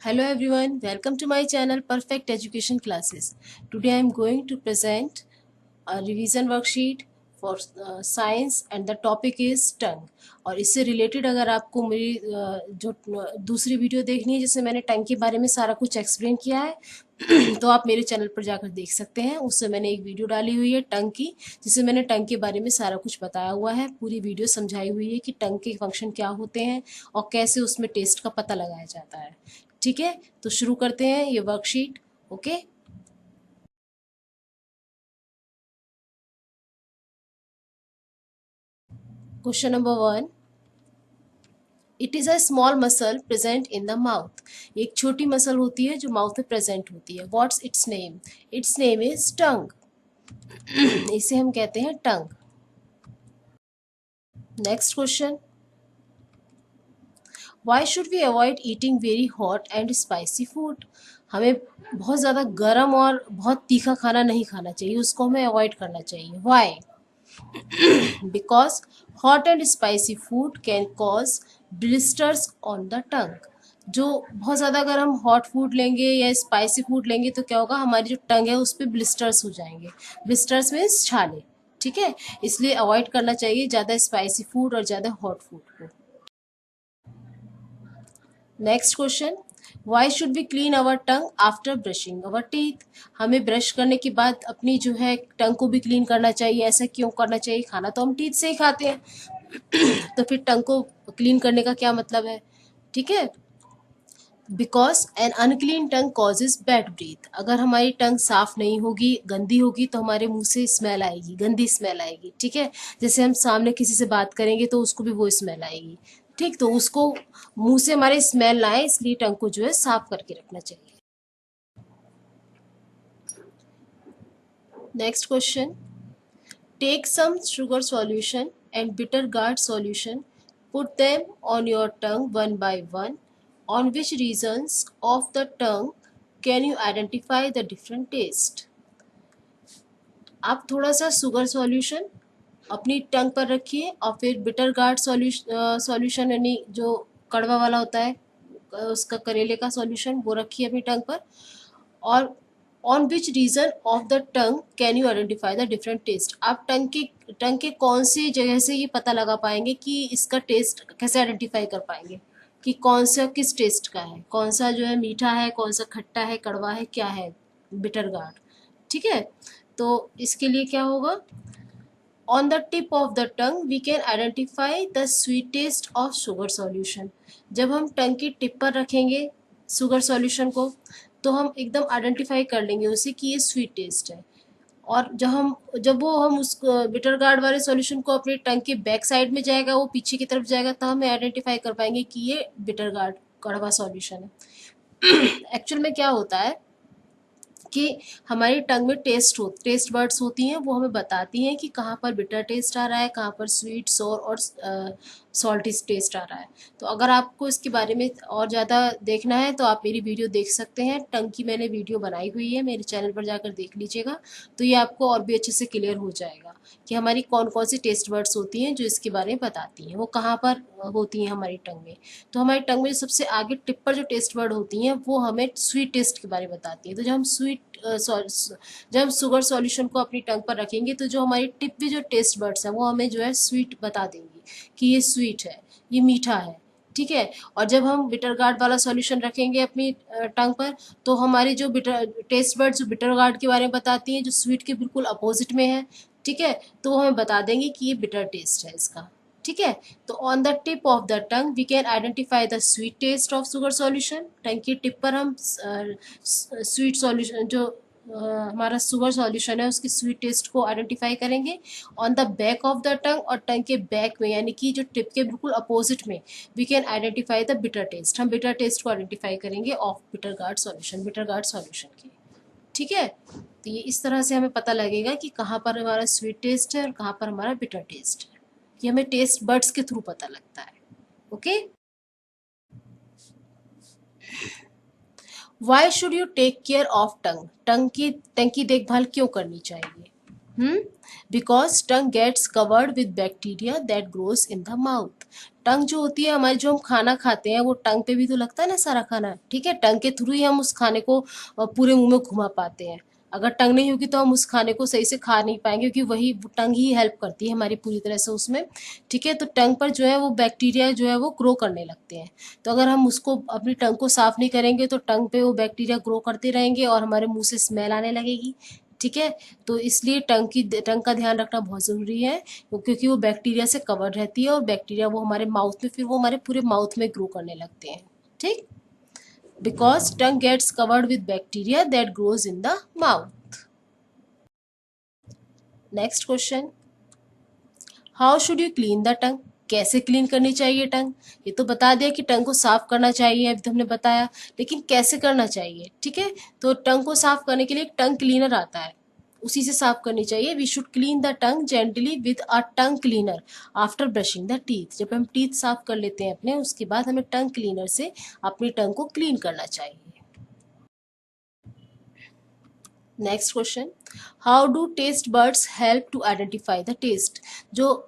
Hello everyone, welcome to my channel Perfect Education Classes. Today I am going to present a revision worksheet for science and the topic is tongue. और इससे related अगर आपको मेरी जो दूसरी video देखनी है जिसमें मैंने टंग के बारे में सारा कुछ एक्सप्लेन किया है तो आप मेरे चैनल पर जाकर देख सकते हैं। उससे मैंने एक वीडियो डाली हुई है टंग की, जिसमें मैंने टंग के बारे में सारा कुछ बताया हुआ है। पूरी वीडियो समझाई हुई है कि टंग के फंक्शन क्या होते हैं और कैसे उसमें टेस्ट का पता लगाया जाता है। ठीक है, तो शुरू करते हैं ये worksheet. Okay, question number 1, it is a small muscle present in the mouth. एक छोटी मसल होती है जो माउथ में प्रेजेंट होती है। What's its name? Its name is tongue. इसे हम कहते हैं tongue. Next question, why should we avoid eating very hot and spicy food? हमें बहुत ज़्यादा गर्म और बहुत तीखा खाना नहीं खाना चाहिए, उसको हमें अवॉइड करना चाहिए। Y? because hot and spicy food can cause blisters on the tongue। जो बहुत ज़्यादा अगर हम हॉट फूड लेंगे या स्पाइसी फूड लेंगे तो क्या होगा, हमारी जो टंग है उस पर ब्लिस्टर्स हो जाएंगे। ब्लिस्टर्स मीन्स छाले। ठीक है, इसलिए अवॉइड करना चाहिए ज़्यादा स्पाइसी फूड और ज़्यादा हॉट फूड को। Next question, why should be clean our tongue after brushing our teeth? हमें ब्रश करने के बाद अपनी जो है टंग को भी क्लीन करना चाहिए। ऐसा क्यों करना चाहिए? खाना तो हम टीथ से ही खाते हैं तो फिर टंग को क्लीन करने का क्या मतलब है? ठीक है, because an unclean tongue causes bad breath. अगर हमारी टंग साफ नहीं होगी, गंदी होगी, तो हमारे मुंह से स्मेल आएगी, गंदी स्मेल आएगी। ठीक है, जैसे हम सामने किसी से बात करेंगे तो उसको भी वो स्मेल आएगी। ठीक, तो उसको मुंह से हमारे स्मेल ना आए, इसलिए टंग को जो है साफ करके रखना चाहिए। Next question, take some sugar solution and bitter gourd solution, put them on your tongue one by one. On which regions of the tongue can you identify the different taste? आप थोड़ा सा शुगर सॉल्यूशन अपनी tongue पर रखिए और फिर bitter gourd solution यानी जो कड़वा वाला होता है उसका करेले का सॉल्यूशन वो रखिए अपनी टंग पर। और on which region of the tongue can you identify the different taste? आप टंग के कौन सी जगह से ये पता लगा पाएंगे कि इसका टेस्ट कैसे आइडेंटिफाई कर पाएंगे कि कौन सा किस टेस्ट का है, कौन सा जो है मीठा है, कौन सा खट्टा है, कड़वा है, क्या है बिटर गार्ड। ठीक है, तो इसके लिए क्या होगा, on the tip of the tongue we can identify the sweet taste of sugar solution. जब हम टंग की टिप पर रखेंगे शुगर सॉल्यूशन को तो हम एकदम आइडेंटिफाई कर लेंगे उसे कि ये स्वीट टेस्ट है। और जब वो हम उस बिटर गार्ड वाले सॉल्यूशन को अपनी टंग के बैक साइड में जाएगा, वो पीछे की तरफ जाएगा, तो हमें आइडेंटिफाई कर पाएंगे कि ये बिटर गार्ड कड़वा सॉल्यूशन है। एक्चुअल में क्या होता है कि हमारी टंग में टेस्ट बर्ड्स होती हैं, वो हमें बताती हैं कि कहाँ पर बिटर टेस्ट आ रहा है, कहाँ पर स्वीट, सोर और सॉल्टी टेस्ट आ रहा है। तो अगर आपको इसके बारे में और ज़्यादा देखना है तो आप मेरी वीडियो देख सकते हैं। टंग की मैंने वीडियो बनाई हुई है, मेरे चैनल पर जाकर देख लीजिएगा, तो ये आपको और भी अच्छे से क्लियर हो जाएगा कि हमारी कौन कौन सी टेस्ट बर्ड्स होती हैं जो इसके बारे में बताती हैं, वो कहाँ पर होती हैं हमारी टंग में। तो हमारी टंग में सबसे आगे टिप पर जो टेस्ट बर्ड होती हैं वो हमें स्वीट टेस्ट के बारे में बताती हैं। तो जब हम शुगर सॉल्यूशन को अपनी टंग पर रखेंगे तो जो हमारी टिप पे जो टेस्ट बर्ड्स हैं वो हमें जो है स्वीट बता देंगी कि ये स्वीट है, ये मीठा है। ठीक है, और जब हम बिटर गार्ड वाला सॉल्यूशन रखेंगे अपनी टंग पर तो हमारी जो बिटर टेस्ट बर्ड्स जो बिटर गार्ड के बारे में बताती हैं, जो स्वीट के बिल्कुल अपोजिट में है, ठीक है, तो वो हमें बता देंगे कि ये बिटर टेस्ट है इसका। ठीक है, तो on the tip of the tongue we can identify the sweet taste of sugar solution. Tongue की टिप पर हम स्वीट सॉल्यूशन जो हमारा शुगर सॉल्यूशन है उसकी स्वीट टेस्ट को आइडेंटिफाई करेंगे। On the back of the टंग, और टंग के बैक में यानी कि जो टिप के बिल्कुल अपोजिट में, we can identify the bitter taste. हम बिटर टेस्ट को आइडेंटिफाई करेंगे of bitter gourd solution, bitter gourd solution की। ठीक है, तो ये इस तरह से हमें पता लगेगा कि कहाँ पर हमारा स्वीट टेस्ट है और कहाँ पर हमारा बिटर टेस्ट है। ये हमें टेस्ट बड्स के थ्रू पता लगता है। Okay, why should you take care of tongue? Tongue की देखभाल क्यों करनी चाहिए? Because tongue gets covered with bacteria that grows in the mouth. Tongue जो होती है हमारी, जो हम खाना खाते हैं वो टंग पे भी तो लगता है ना सारा खाना, ठीक है। टंग के थ्रू ही हम उस खाने को पूरे मुंह में घुमा पाते हैं। अगर टंग नहीं होगी तो हम उस खाने को सही से खा नहीं पाएंगे, क्योंकि वही टंग ही हेल्प करती है हमारी पूरी तरह से उसमें, ठीक है। तो टंग पर जो है वो बैक्टीरिया जो है वो ग्रो करने लगते हैं। तो अगर हम उसको अपनी टंग को साफ नहीं करेंगे तो टंग पे वो बैक्टीरिया ग्रो करते रहेंगे और हमारे मुंह से स्मेल आने लगेगी, ठीक है। तो इसलिए टंग का ध्यान रखना बहुत ज़रूरी है, क्योंकि वो बैक्टीरिया से कवर रहती है और बैक्टीरिया वो हमारे माउथ में, फिर वो हमारे पूरे माउथ में ग्रो करने लगते हैं, ठीक। Because tongue gets covered with bacteria that grows in the mouth. Next question, how should you clean the tongue. कैसे क्लीन करनी चाहिए टंग। ये तो बता दिया कि टंग को साफ करना चाहिए, अभी तो हमने बताया, लेकिन कैसे करना चाहिए, ठीक है। तो टंग को साफ करने के लिए एक टंग क्लीनर आता है, उसी से साफ करनी चाहिए। We should clean the tongue gently with a tongue cleaner after brushing the teeth. जब हम टीथ साफ कर लेते हैं अपने, उसके बाद हमें टंग क्लीनर से अपनी टंग को क्लीन करना चाहिए। Next question, how do taste buds help to identify the taste. जो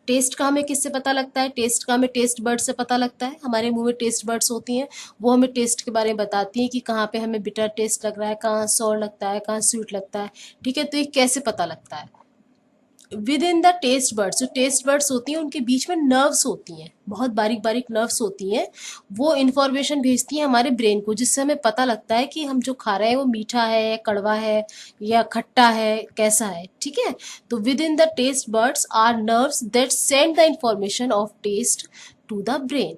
टेस्ट का हमें किससे पता लगता है, टेस्ट का हमें टेस्ट बर्ड से पता लगता है। हमारे मुंह में टेस्ट बर्ड्स होती हैं, वो हमें टेस्ट के बारे में बताती हैं कि कहाँ पे हमें बिटर टेस्ट लग रहा है, कहाँ सॉर लगता है, कहाँ स्वीट लगता है, ठीक है। तो ये कैसे पता लगता है, with in the taste birds. जो टेस्ट बर्ड्स होती हैं उनके बीच में नर्व्स होती हैं, बहुत बारीक बारीक नर्व्स होती हैं। वो इन्फॉर्मेशन भेजती हैं हमारे ब्रेन को, जिससे हमें पता लगता है कि हम जो खा रहे हैं वो मीठा है, कड़वा है या खट्टा है, कैसा है, ठीक है। तो within the taste buds are nerves that send the information of taste to the brain.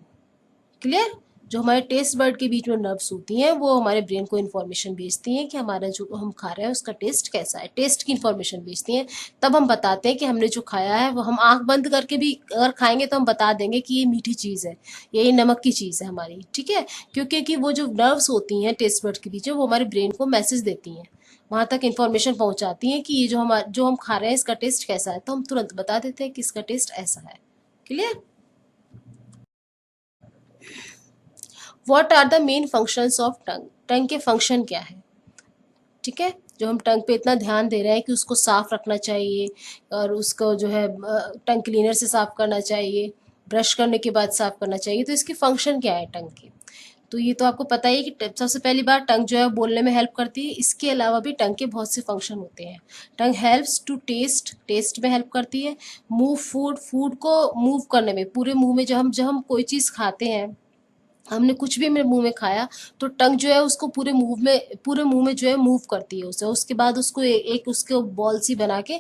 Clear. जो हमारे टेस्ट बर्ड के बीच में नर्व्स होती हैं वो हमारे ब्रेन को इन्फॉर्मेशन भेजती हैं कि हमारा जो हम खा रहे हैं उसका टेस्ट कैसा है, टेस्ट की इन्फॉर्मेशन भेजती हैं। तब हम बताते हैं कि हमने जो खाया है वो, हम आंख बंद करके भी अगर खाएंगे तो हम बता देंगे कि ये मीठी चीज़ है, ये नमक की चीज़ है हमारी, ठीक है। क्योंकि वो जो नर्व्स होती हैं टेस्ट बर्ड के बीच में, वो हमारे ब्रेन को मैसेज देती हैं, वहाँ तक इन्फॉर्मेशन पहुँचाती हैं कि ये जो हम खा रहे हैं इसका टेस्ट कैसा है, तो हम तुरंत बता देते हैं कि इसका टेस्ट ऐसा है। Clear. What are the main functions of tongue. Tongue के फंक्शन क्या है, ठीक है। जो हम टंग पे इतना ध्यान दे रहे हैं कि उसको साफ रखना चाहिए और उसको जो है टंग क्लीनर से साफ करना चाहिए, ब्रश करने के बाद साफ करना चाहिए, तो इसकी फंक्शन क्या है टंग की। तो ये तो आपको पता ही है कि सबसे पहली बात टंग जो है बोलने में हेल्प करती है। इसके अलावा भी टंग के बहुत से फंक्शन होते हैं। टंग हेल्प्स टू टेस्ट, टेस्ट में हेल्प करती है। मूव फूड, फूड को मूव करने में, पूरे मुंह में जब हम कोई चीज़ खाते हैं, हमने कुछ भी मेरे मुंह में खाया, तो टंग जो है उसको पूरे मुंह में जो है मूव करती है उसे, उसके बाद उसको एक उसके बॉल सी बना के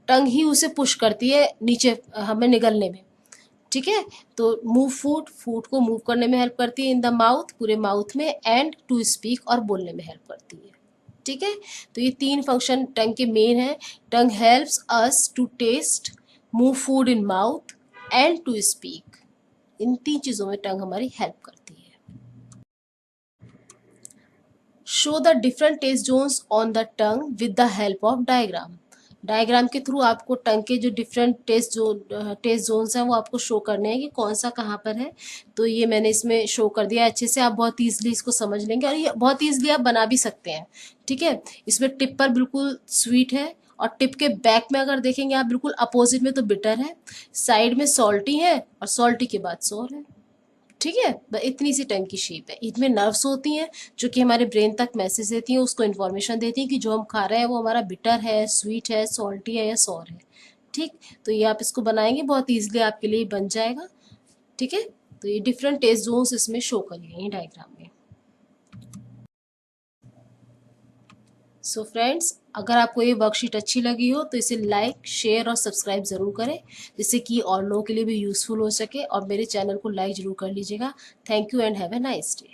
टंग ही उसे पुश करती है नीचे हमें निगलने में, ठीक है। तो मूव फूड, फूड को मूव करने में हेल्प करती है इन द माउथ, पूरे माउथ में, एंड टू स्पीक, और बोलने में हेल्प करती है, ठीक है। तो ये तीन फंक्शन टंग के मेन है। Tongue helps us to taste, move food in mouth, and to speak. इन तीन चीज़ों में टंग हमारी हेल्प करती है। Show the different taste zones on the tongue with the help of diagram. Diagram के थ्रू आपको टंग के जो डिफरेंट टेस्ट जोन्स हैं वो आपको शो करने हैं कि कौन सा कहाँ पर है। तो ये मैंने इसमें शो कर दिया अच्छे से, आप बहुत ईजिली इसको समझ लेंगे और ये बहुत ईजिली आप बना भी सकते हैं, ठीक है। इसमें टिप पर बिल्कुल स्वीट है, और टिप के बैक में अगर देखेंगे आप बिल्कुल अपोजिट में तो बिटर है, साइड में सॉल्टी है और सॉल्टी के बाद सोर है, ठीक है। इतनी सी टंग की शेप है। इनमें नर्व्स होती हैं जो कि हमारे ब्रेन तक मैसेज देती हैं, उसको इन्फॉर्मेशन देती हैं कि जो हम खा रहे हैं वो हमारा बिटर है, स्वीट है, सॉल्टी है या सॉर है, ठीक। तो ये आप इसको बनाएंगे बहुत ईजिली, आपके लिए बन जाएगा, ठीक है। तो ये डिफरेंट टेस्ट जोन्स इसमें शो करिए हैं डायग्राम में। सो फ्रेंड्स, अगर आपको ये वर्कशीट अच्छी लगी हो तो इसे लाइक, शेयर और सब्सक्राइब ज़रूर करें, जिससे कि और लोगों के लिए भी यूज़फुल हो सके, और मेरे चैनल को लाइक ज़रूर कर लीजिएगा। Thank you and have a nice day.